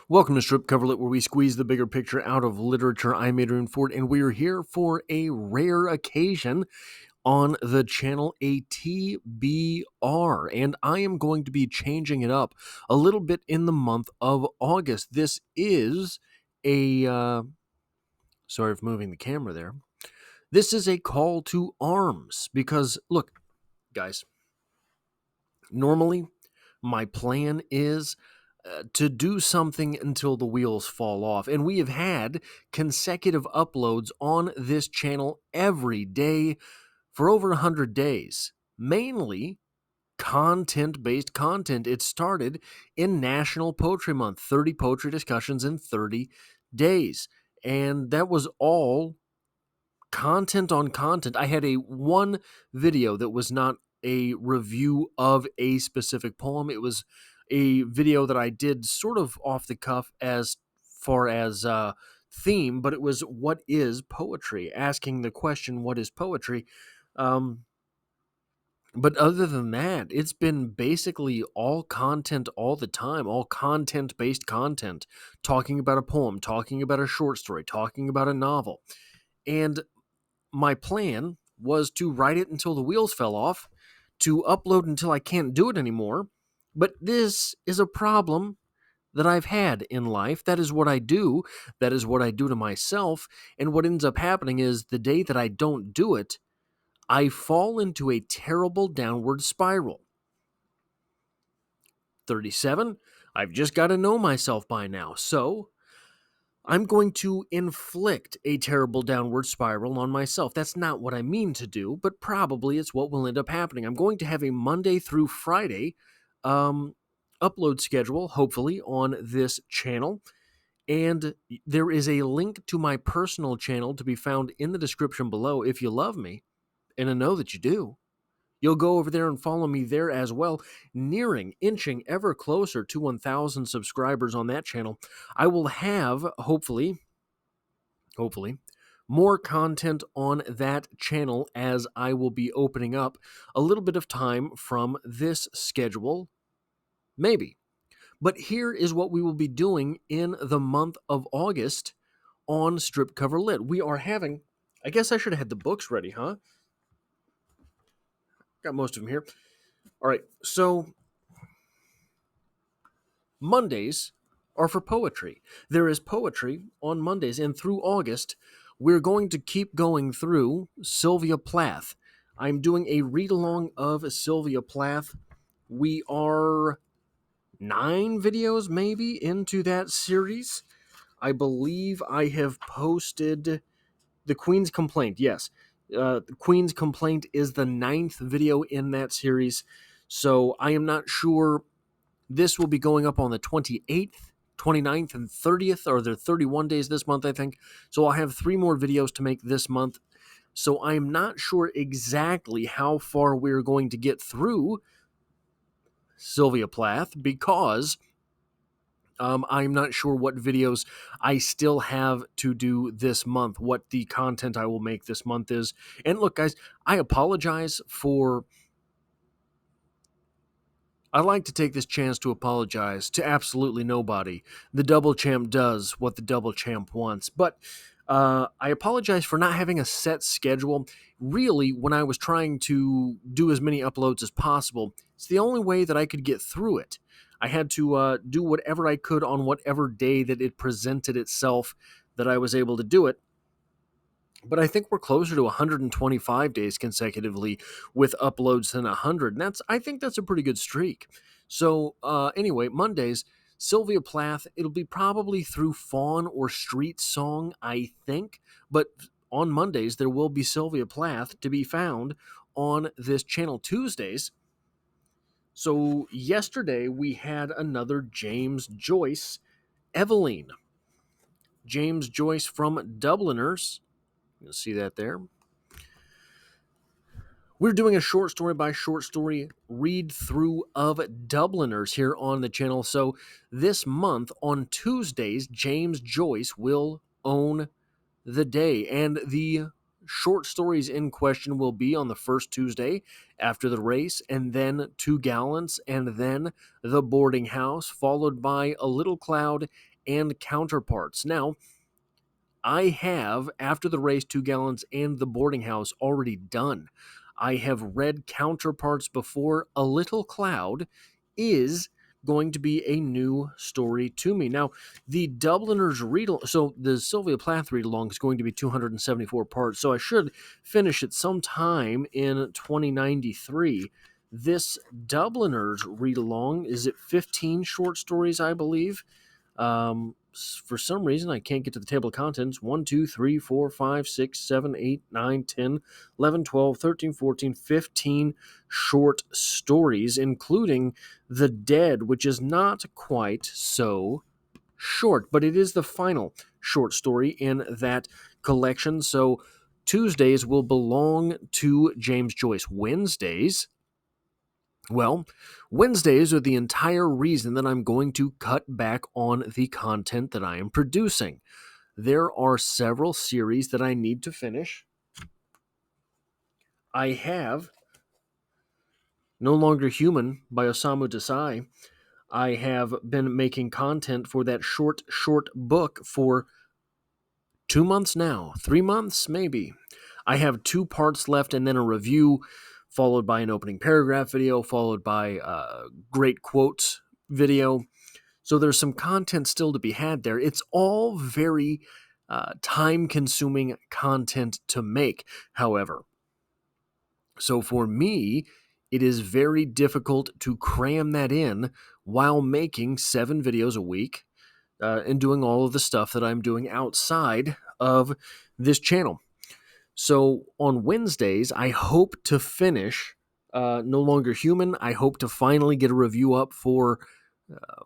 Welcome to Strip Coverlet, where we squeeze the bigger picture out of literature. I'm Adrian Ford, and we are here for a rare occasion on the channel, a TBR. And I am going to be changing it up a little bit in the month of August. This is sorry for moving the camera there. This is a call to arms because, look, guys, normally my plan is to do something until the wheels fall off. And we have had consecutive uploads on this channel every day for over 100 days, mainly content-based content. It started in National Poetry Month, 30 poetry discussions in 30 days. And that was all content on content. I had one video that was not a review of a specific poem. It was a video that I did sort of off the cuff as far as theme, but it was what is poetry? Asking the question, what is poetry? But other than that, it's been basically all content all the time, all content-based content, talking about a poem, talking about a short story, talking about a novel. And my plan was to write it until the wheels fell off, to upload until I can't do it anymore. But this is a problem that I've had in life. That is what I do. That is what I do to myself. And what ends up happening is the day that I don't do it, I fall into a terrible downward spiral. 37, I've just got to know myself by now. So I'm going to inflict a terrible downward spiral on myself. That's not what I mean to do, but probably it's what will end up happening. I'm going to have a Monday through Friday upload schedule, hopefully, on this channel. And there is a link to my personal channel to be found in the description below if you love me, and I know that you do. You'll go over there and follow me there as well, inching ever closer to 1,000 subscribers on that channel. I will have, hopefully, more content on that channel as I will be opening up a little bit of time from this schedule, maybe. But here is what we will be doing in the month of August on Strip Cover Lit. We are having, I guess I should have had the books ready, huh? Got most of them here. All right, so Mondays are for poetry. There is poetry on Mondays, and through August, we're going to keep going through Sylvia Plath. I'm doing a read-along of Sylvia Plath. We are 9 videos maybe into that series. I believe I have posted The Queen's Complaint. Yes, The Queen's Complaint is the 9th video in that series. So I am not sure. This will be going up on the 28th, 29th, and 30th, or there are 31 days this month, I think. So I'll have 3 more videos to make this month. So I'm not sure exactly how far we're going to get through Sylvia Plath because I'm not sure what videos I still have to do this month, what the content I will make this month is. And look, guys, I apologize for... I like to take this chance to apologize to absolutely nobody. The Double Champ does what the Double Champ wants. But I apologize for not having a set schedule. Really, when I was trying to do as many uploads as possible, it's the only way that I could get through it. I had to do whatever I could on whatever day that it presented itself that I was able to do it. But I think we're closer to 125 days consecutively with uploads than 100. And I think that's a pretty good streak. So anyway, Mondays, Sylvia Plath, it'll be probably through Fawn or Street Song, I think. But on Mondays, there will be Sylvia Plath to be found on this channel. Tuesdays. So yesterday, we had another James Joyce, Eveline. James Joyce from Dubliners. You'll see that there. We're doing a short story by short story read through of Dubliners here on the channel. So this month on Tuesdays, James Joyce will own the day. And the short stories in question will be on the first Tuesday after the race, and then Two Gallants, and then The Boarding House, followed by A Little Cloud and Counterparts. Now, I have After the Race, 2 Gallons, and The Boarding House already done. I have read Counterparts before. A Little Cloud is going to be a new story to me. Now, the Dubliners read so the Sylvia Plath read along is going to be 274 parts, so I should finish it sometime in 2093. This Dubliners read along is it 15 short stories, I believe. For some reason, I can't get to the table of contents. 1, 2, 3, 4, 5, 6, 7, 8, 9, 10, 11, 12, 13, 14, 15 short stories, including The Dead, which is not quite so short, but it is the final short story in that collection. So Tuesdays will belong to James Joyce. Wednesdays are the entire reason that I'm going to cut back on the content that I am producing. There are several series that I need to finish. I have No Longer Human by Osamu Dazai. I have been making content for that short book for 2 months now, 3 months maybe. I have 2 parts left and then a review, followed by an opening paragraph video, followed by a great quotes video. So there's some content still to be had there. It's all very time-consuming content to make, however. So for me, it is very difficult to cram that in while making 7 videos a week and doing all of the stuff that I'm doing outside of this channel. So on Wednesdays, I hope to finish No Longer Human. I hope to finally get a review up for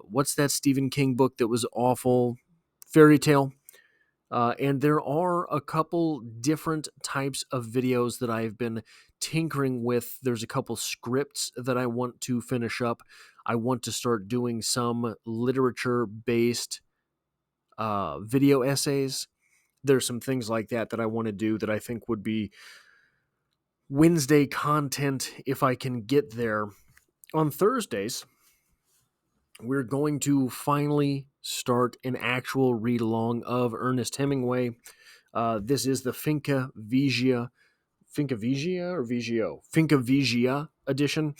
what's that Stephen King book that was awful? Fairy Tale. And there are a couple different types of videos that I've been tinkering with. There's a couple scripts that I want to finish up. I want to start doing some literature-based video essays. There's some things like that I want to do that I think would be Wednesday content if I can get there. On Thursdays, we're going to finally start an actual read-along of Ernest Hemingway. This is the Finca Vigia edition.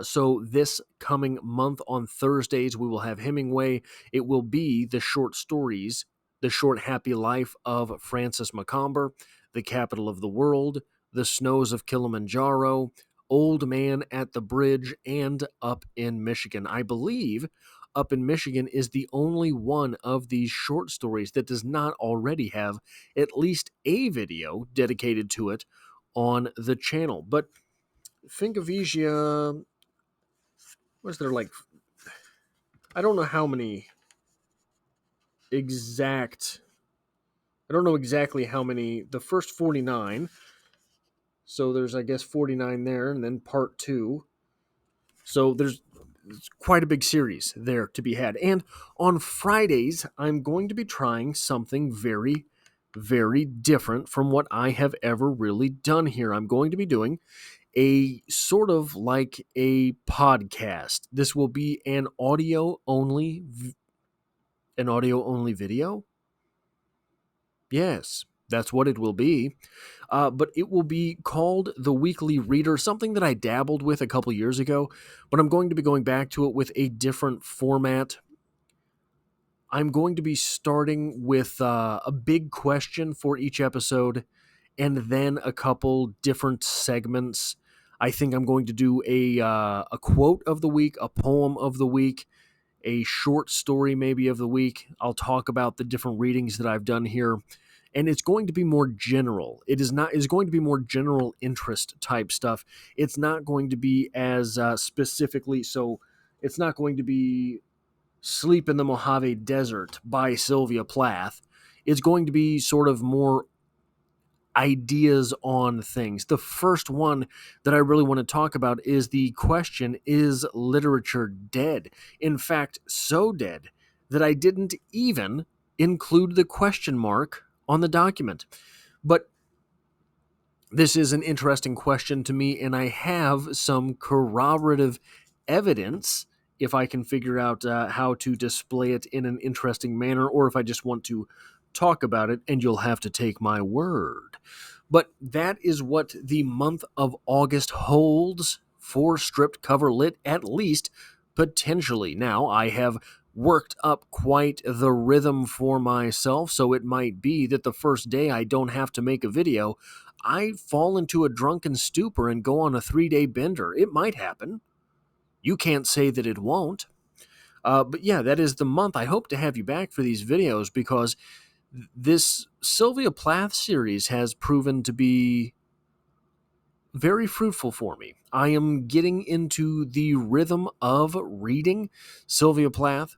So this coming month on Thursdays, we will have Hemingway. It will be the short stories, The Short Happy Life of Francis Macomber, The Capital of the World, The Snows of Kilimanjaro, Old Man at the Bridge, and Up in Michigan. I believe Up in Michigan is the only one of these short stories that does not already have at least a video dedicated to it on the channel. But Fincavigia, was there like, I don't know how many exact, I don't know exactly how many, the first 49, so there's, I guess, 49 there, and then part 2. So there's quite a big series there to be had. And on Fridays, I'm going to be trying something very, very different from what I have ever really done here. I'm going to be doing a sort of like a podcast. This will be an audio only video. Yes, that's what it will be. But it will be called The Weekly Reader, something that I dabbled with a couple years ago, but I'm going to be going back to it with a different format. I'm going to be starting with a big question for each episode, and then a couple different segments. I think I'm going to do a quote of the week, a poem of the week, a short story maybe of the week. I'll talk about the different readings that I've done here, and it's going to be more general. It's going to be more general interest type stuff. It's not going to be as specifically, so it's not going to be Sleep in the Mojave Desert by Sylvia Plath. It's going to be sort of more ideas on things. The first one that I really want to talk about is the question, is literature dead? In fact, so dead that I didn't even include the question mark on the document. But this is an interesting question to me, and I have some corroborative evidence if I can figure out how to display it in an interesting manner, or if I just want to talk about it, and you'll have to take my word. But that is what the month of August holds for Stripped Cover Lit, at least potentially. Now, I have worked up quite the rhythm for myself, so it might be that the first day I don't have to make a video, I fall into a drunken stupor and go on a 3-day bender. It might happen. You can't say that it won't. But yeah, that is the month. I hope to have you back for these videos because this Sylvia Plath series has proven to be very fruitful for me. I am getting into the rhythm of reading Sylvia Plath.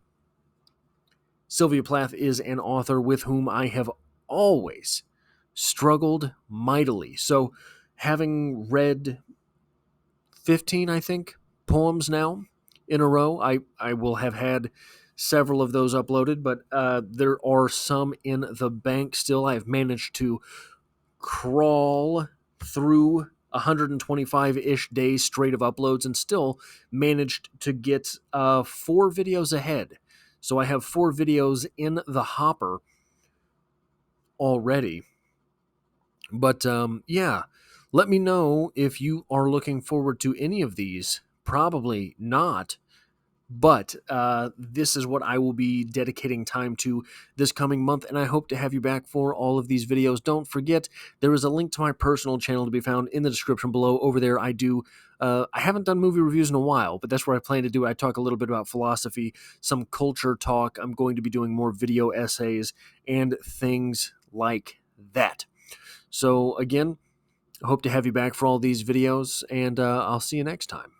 Sylvia Plath is an author with whom I have always struggled mightily. So, having read 15, I think, poems now in a row, I will have had several of those uploaded, but there are some in the bank still. I've managed to crawl through 125-ish days straight of uploads and still managed to get 4 videos ahead. So I have 4 videos in the hopper already. But yeah, let me know if you are looking forward to any of these. Probably not. But this is what I will be dedicating time to this coming month, and I hope to have you back for all of these videos. Don't forget, there is a link to my personal channel to be found in the description below. Over there, I haven't done movie reviews in a while, but that's what I plan to do. I talk a little bit about philosophy, some culture talk. I'm going to be doing more video essays and things like that. So again, I hope to have you back for all these videos, and I'll see you next time.